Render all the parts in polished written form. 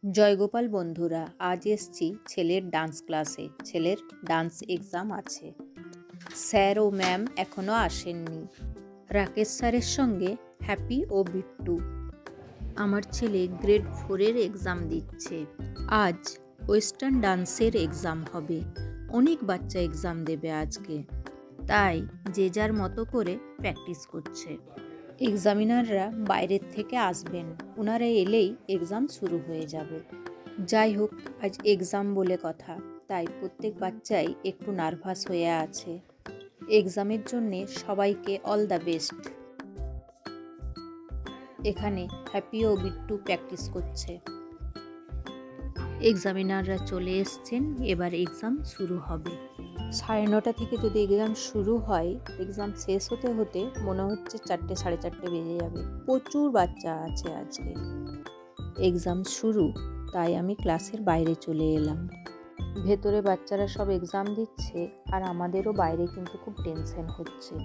জয়গোপাল বন্ধুরা, আজ এসছি ছেলের ডান্স ক্লাসে। ছেলের ডান্স এক্সাম আছে। স্যার ও ম্যাম এখনো আসেননি। রাকেশ স্যারের সঙ্গে হ্যাপি ও বিট্টু। আমার ছেলে গ্রেড 4-এর এক্সাম দিচ্ছে। আজ ওয়েস্টার্ন ডান্সের এক্সাম হবে। অনেক বাচ্চা এক্সাম দেবে আজকে, তাই যে যার মতো করে প্র্যাকটিস করছে। এক্সামিনাররা বাইরের থেকে আসবেন, ওনারা এলেই এক্সাম শুরু হয়ে যাবে। যাই হোক, আজ এক্সাম বলে কথা, তাই প্রত্যেক বাচ্চাই একটু নার্ভাস হয়ে আছে। এক্সামের জন্যে সবাইকে অল দ্য বেস্ট। এখানে হ্যাপি ও বিট্টু প্র্যাকটিস করছে। এক্সামিনাররা চলে এসছেন, এবার এক্সাম শুরু হবে। 9:30 থেকে যদি এক্সাম শুরু হয়, এক্সাম শেষ হতে হতে মনে হচ্ছে 4টে, 4:30 বেজে যাবে। প্রচুর বাচ্চা আছে আজকে। এক্সাম শুরু, তাই আমি ক্লাসের বাইরে চলে এলাম। ভেতরে বাচ্চারা সব এক্সাম দিচ্ছে, আর আমাদেরও বাইরে কিন্তু খুব টেনশন হচ্ছে।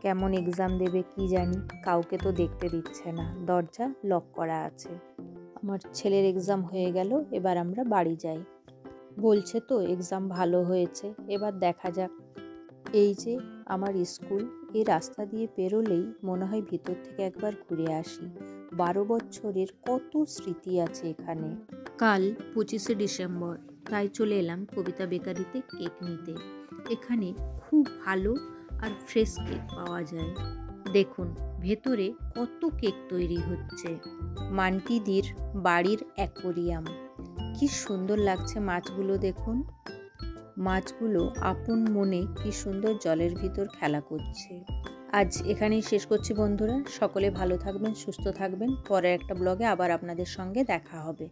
কেমন এক্সাম দেবে কি জানি, কাউকে তো দেখতে দিচ্ছে না, দরজা লক করা আছে। আমার ছেলের এক্সাম হয়ে গেল, এবার আমরা বাড়ি যাই। বলছে তো এক্সাম ভালো হয়েছে, এবার দেখা যাক। এই যে আমার স্কুল, এই রাস্তা দিয়ে পেরোলেই মনে হয় ভিতর থেকে একবার ঘুরে আসি। 12 বছরের কত স্মৃতি আছে এখানে। কাল 25শে ডিসেম্বর, তাই চলে এলাম কবিতা বেকারিতে কেক নিতে। এখানে খুব ভালো আর ফ্রেশ কেক পাওয়া যায়। দেখুন ভেতরে কত কেক তৈরি হচ্ছে। মান্টিদির বাড়ির অ্যাকোরিয়াম, কি সুন্দর লাগছে মাছগুলো। দেখুন মাছগুলো আপন মনে কি সুন্দর জলের ভিতর খেলা করছে। আজ এখানেই শেষ করছি বন্ধুরা। সকলে ভালো থাকবেন, সুস্থ থাকবেন। পরের একটা ব্লগে আবার আপনাদের সঙ্গে দেখা হবে।